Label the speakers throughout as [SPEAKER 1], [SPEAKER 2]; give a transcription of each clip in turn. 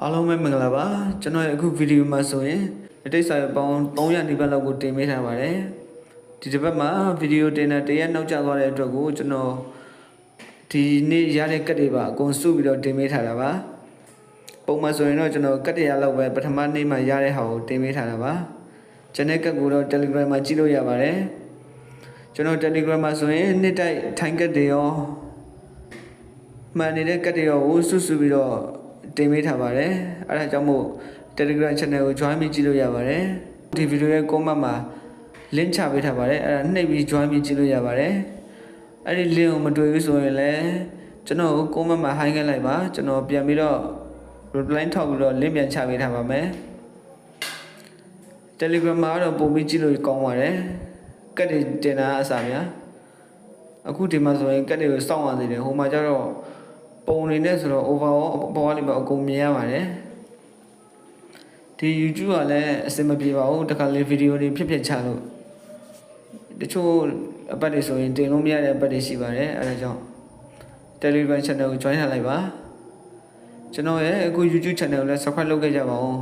[SPEAKER 1] အားလုံးပဲမင်္ဂလာပါကျွန်တော်ရဲ့အခုဗီဒီယိုမှာဆိုရင်အတိတ်စာရွက်ပေါင်း300နီးပါးလောက်ကိုတင်ပေးထားပါတယ်ဒီတစ်ပတ်မှာဗီဒီယိုတင်တဲ့တရက်နောက်ကျသွားတဲ့အတွက်ကိုကျွန်တော်ဒီနေ့ရတဲ့ကတ်တွေပါအကုန်စုပြီးတော့တင်ပေးထားတာပါပုံမှန်ဆိုရင်တော့ကျွန်တော်ကတ်တရလောက်ပဲပထမနေ့မှာရတဲ့ဟာကိုတင်ပေးထားတာပါကျွန်တဲ့ကတ်ကိုတော့ Telegram မှာကြည့်လို့ရပါတယ်ကျွန်တော် Telegram မှာဆိုရင်နှစ်တိုက်ထိုင်ကတ်တွေရောမှန်နေတဲ့ကတ်တွေရောကိုစုပြီးတော့တင်ပေးထားပါတယ်အဲဒါကြောင့်မို့ Telegram channel ကို join ပြီးကြည့်လို့ရပါတယ်ဒီဗီဒီယိုရဲ့ comment မှာ link ချပေးထားပါတယ်အဲဒါနှိပ်ပြီး join ပြီးကြည့်လို့ရပါတယ်အဲ့ဒီ link ကိုမတွေ့ဘူးဆိုရင်လည်းကျွန်တော်ကို comment မှာ hi ခဲ့လိုက်ပါကျွန်တော်ပြန်ပြီးတော့ reply ထောက်ပြီးတော့ link ပြန်ချပေးထားပါမယ် Telegram မှာတော့ပုံပြီးကြည့်လို့ကောင်းပါတယ်ကတ်တွေတင်တာအစားများအခုဒီမှာဆိုရင်ကတ်တွေကိုစောင့်ရသေးတယ်ဟိုမှာကျတော့ပုံနေနဲ့ဆိုတော့ overall ပေါ်ကနေပါအကုန်မြင်ရပါတယ်ဒီ YouTube ကလည်းအဆင်မပြေပါဘူးတခါလေဗီဒီယိုတွေဖြစ်ချလို့တချို့အပတ်တွေဆိုရင်တင်လို့မရတဲ့အပတ်တွေရှိပါတယ်အဲဒါကြောင့် Telegram channel ကို join ထားလိုက်ပါကျွန်တော်ရဲ့အခု YouTube channel ကိုလည်း subscribe လုပ်ခဲ့ကြပါဦး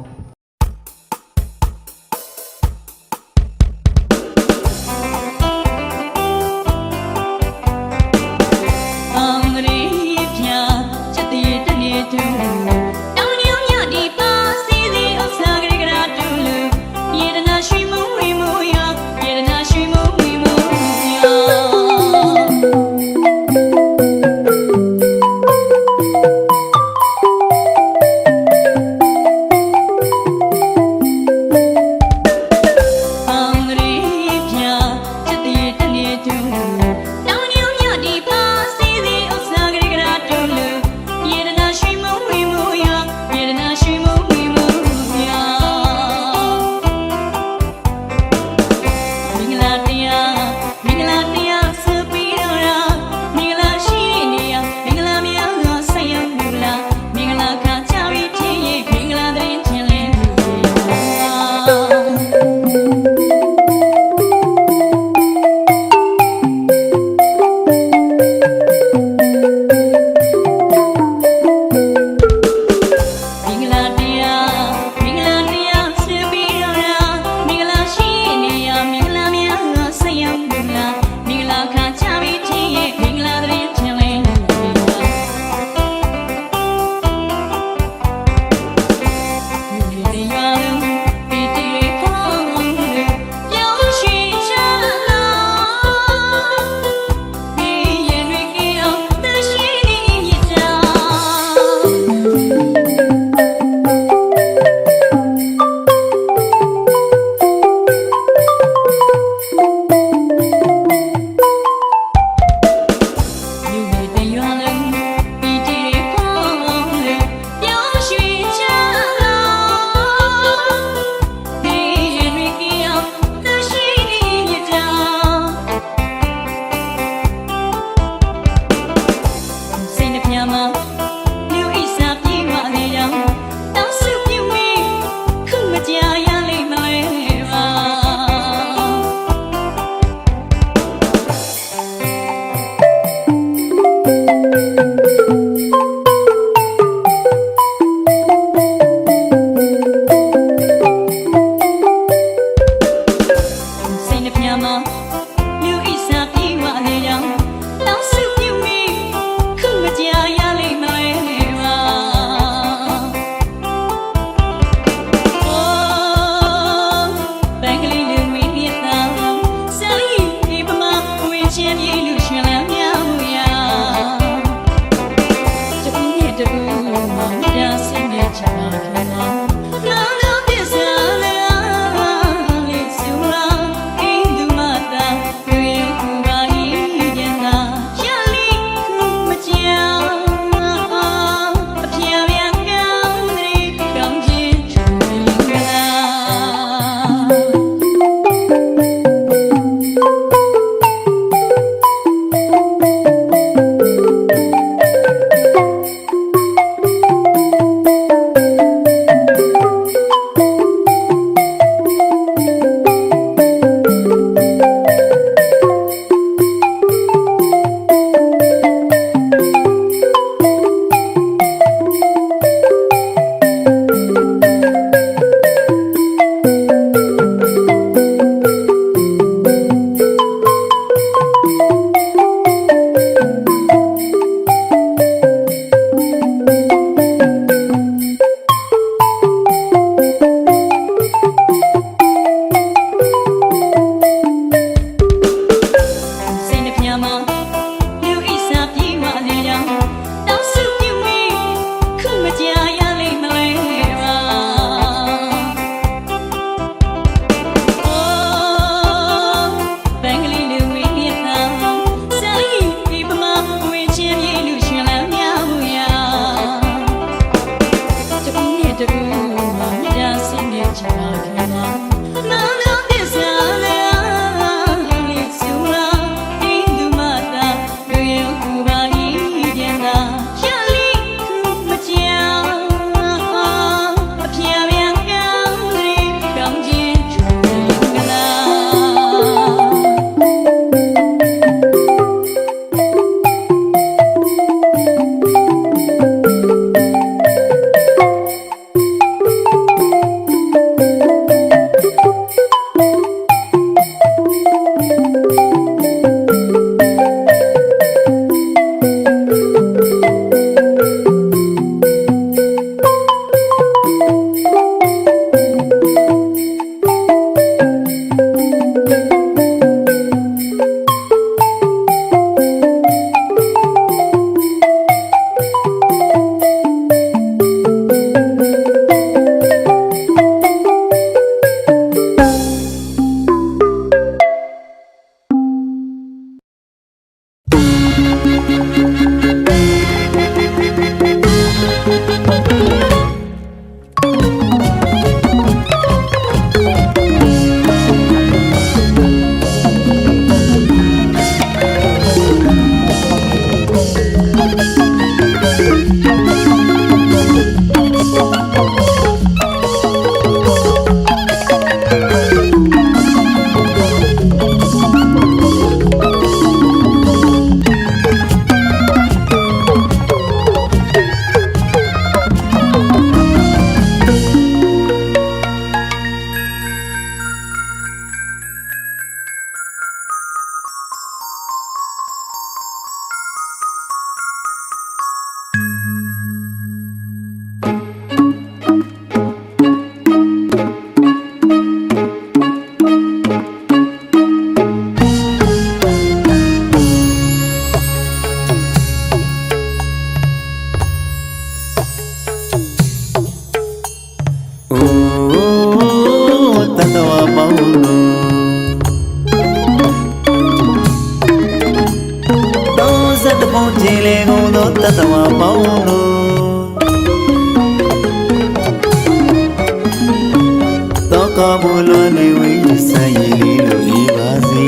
[SPEAKER 2] ဖို့လွန်နေဝေးဆိုင်ရည်လေးလို့ဤပါစေ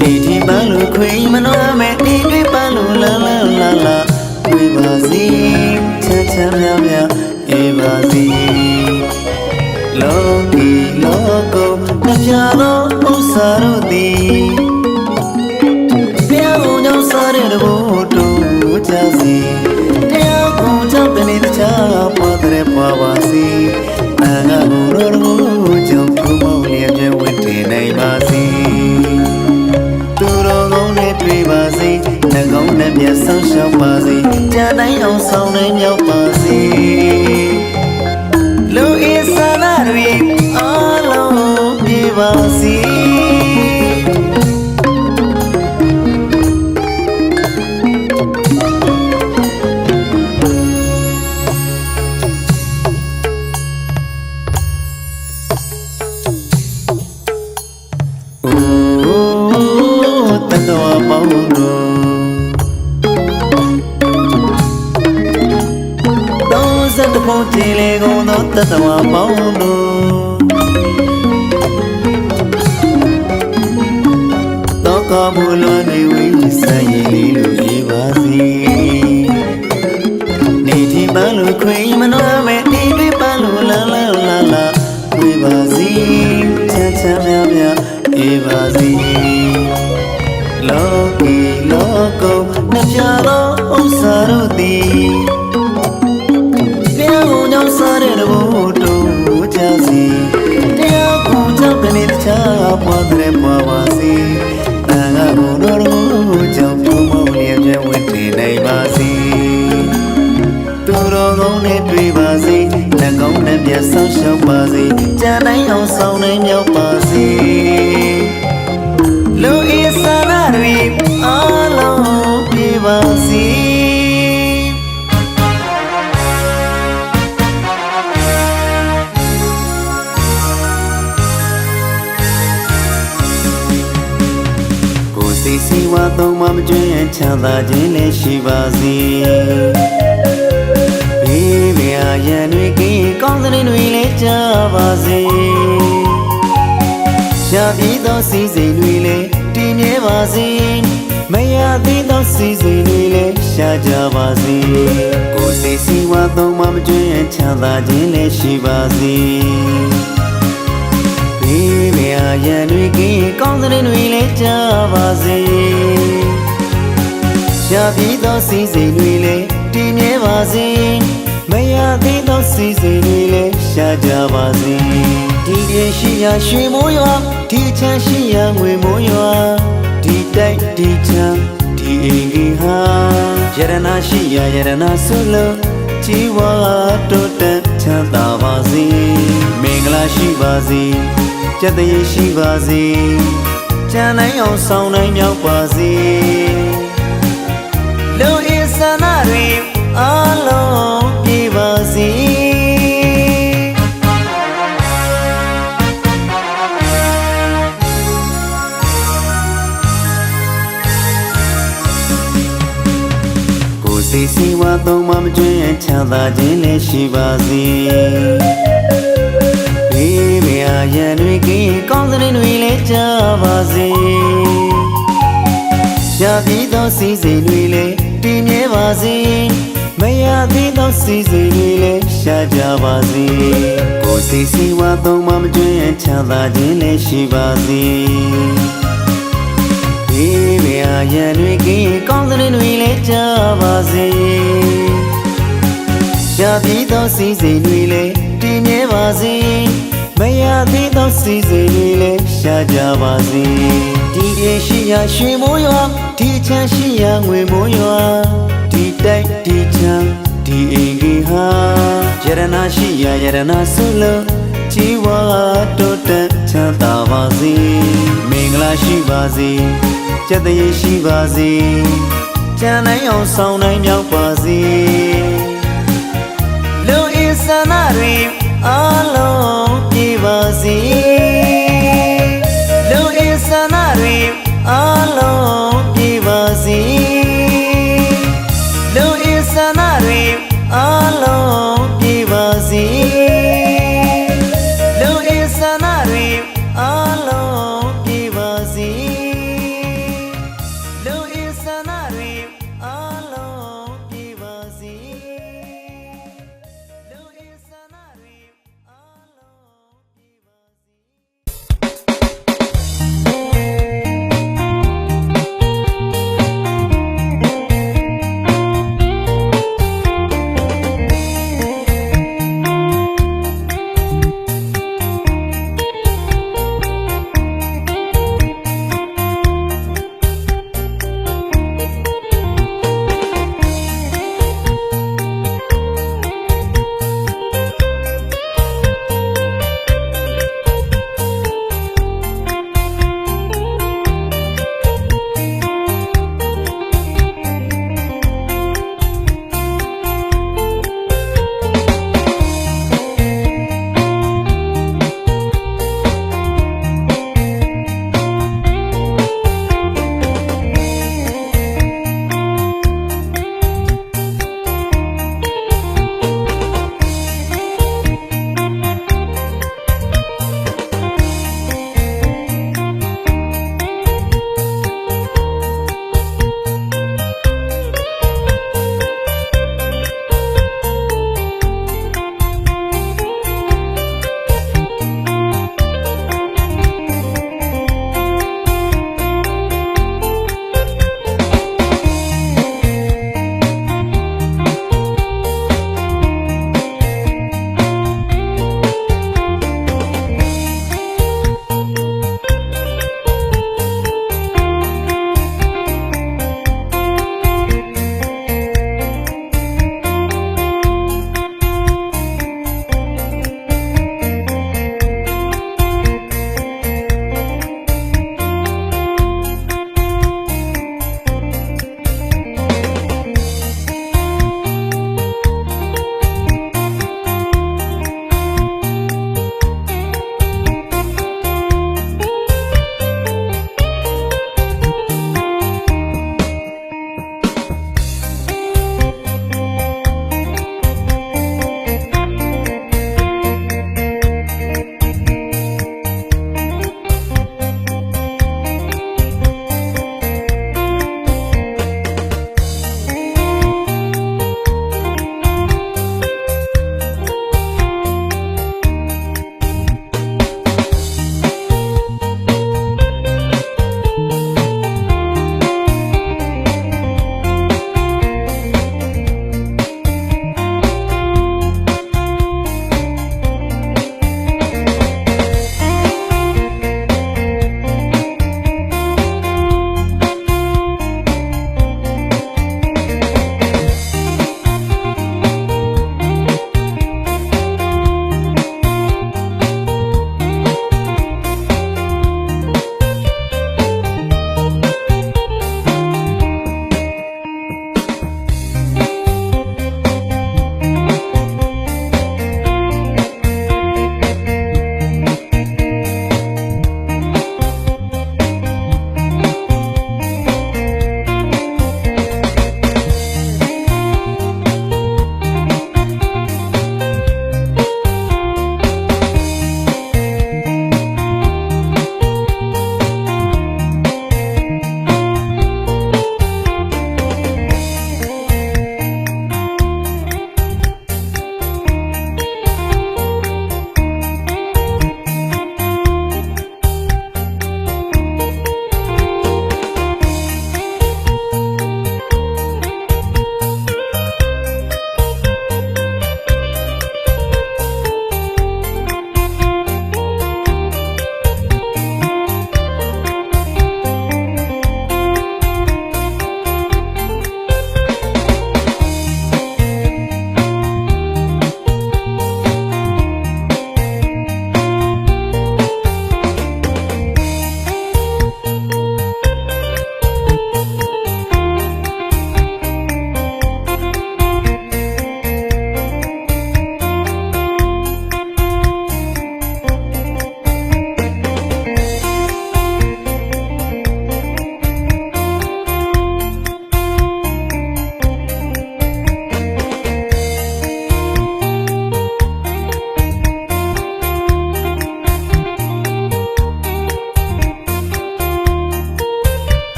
[SPEAKER 2] ဒီဒီပန်းလို့ခွေမနှောမဲ့ဒီတွေပန်းလို့လာလာလာလာဝေးပါစေချမ်းချမ်းများများဤပါစေလောကီလောကုမပြသောဥစ္စာတို့သည်ပြောင်းကြောင့်စားတဲ့ဘုဒ္ဓကြစီတရားကိုကြောင့်တနေ့တခြားပေါ်တဲ့ပေါ်ပါစီအငါဘုရောကြောင့်ဘုမောင်ရဲ့ပြဝတ်တည်နိုင်ပါစေသူတော်ကောင်းနဲ့တွေ့ပါစေနှကောင်းနဲ့မျက်စောရှောက်ပါစေကြာတိုင်းအောင်ဆောင်နိုင်မြောက်ပါစေလူအစ်ဆန္ဒတွေအားလုံးပြပါစေတတော်ပေါင်းတို့30ဘုံကြည်လေကုန်သောတတော်ပေါင်းတို့တော့ကမူလွန်နေဝိဆိုင်ရည်လေးလို့ဤပါစေနေဒီပန်းလို့ခွေမနှောမဲ့ဒီတွေပန်းလို့လာလာလာလာဝေးပါစေချမ်းချမ်းများများဤပါစေလောကီလောကုနှပြသောဥစ္စာတို့သည်ပြောင်းကြောင့်စားတဲ့ဘုဒ္ဓကြစီတရားကိုကြောင့်တနေ့တခြားပေါ်တဲ့ပေါ်ပါစေတန်ခါဘုံတော်ကြောင့်ဘုမောင်ရဲ့ပြဝတ်တည်နိုင်ပါစေသူတော်ကောင်းနဲ့တွေ့ပါစေနှကောင်းနဲ့မျက်စောရှောက်ပါစေကြာတိုင်းအောင်ဆောင်နိုင်မြောက်ပါစေလူအစ်ဆန္ဒတွေအားလုံးပြပါစေကိုယ်စိတ်စီဝါသုံးမမကျွမ်းချမ်းသာခြင်းလည်းရှိပါစေဘေးပြာရန်တွေကင်းကောင်းတဲ့တွေလည်းကြပါစေရှားပြီးသောစီစဉ်တွေလည်းတည်မြဲပါစေမရသေးသောစီစဉ်တွေလည်းရှားကြပါစေကိုယ်စိတ်စီဝါသုံးမမကျွမ်းချမ်းသာခြင်းလည်းရှိပါစေဘေးပြာရန်တွေကင်းကောင်းတဲ့တွေလည်းကြပါစေရှားပြီးသောစီစဉ်တွေလည်းတည်မြဲပါစေမရသေးသောစီစဉ်တွေလည်းရှားကြပါစေဒီရေရှိရာရွှေမိုးရွာဒီချမ်းရှိရာငွေမိုးရွာဒီတိုက်ဒီချမ်းဒီအိမ်ကြီးဟာယရနာရှိရာယရနာဆုလို့ជីវာတိုးတက်ချမ်းသာပါစေမင်္ဂလာရှိပါစေကျက်တရေရှိပါစေကျန်နိုင်အောင်ဆောင်နိုင်မြောက်ပါစေလူအစ်ဆန္ဒတွေအားလုံးပြပါစေစိတ်စီဝါသုံးမမကျွမ်းချမ်းသာခြင်းလည်းရှိပါစေဘေးပြာရန်တွေကင်းကောင်းတဲ့တွေလည်းကြပါစေရှားပြီးသောစီစဉ်တွေလည်းတည်မြဲပါစေမရသေးသောစီစဉ်တွေလည်းရှားကြပါစေကိုယ်စိတ်စီဝါသုံးမမကျွမ်းချမ်းသာခြင်းလည်းရှိပါစေဘေးပြာရန်တွေကင်းကောင်းတဲ့တွေလည်းကြပါစေရှားပြီးသောစီစဉ်တွေလည်းတည်မြဲပါစေမရသေးသောစီစဉ်တွေလည်းရှားကြပါစေဒီရေရှိရာရွှေမိုးရွာဒီချမ်းရှိရာငွေမိုးရွာဒီတိုက်ဒီချမ်းဒီအိမ်ကြီးဟာယရနာရှိရာယရနာဆုလို့ជីវာတိုးတက်ချမ်းသာပါစေမင်္ဂလာရှိပါစေကျက်တရေရှိပါစေကျန်နိုင်အောင်ဆောင်နိုင်မြောက်ပါစေလူအစ်ဆန္ဒတွေအားလုံးပြပါစေလူအစ်ဆန္ဒတွေအားလုံးပြပါစေလူအစ်ဆန္ဒတွေအားလုံး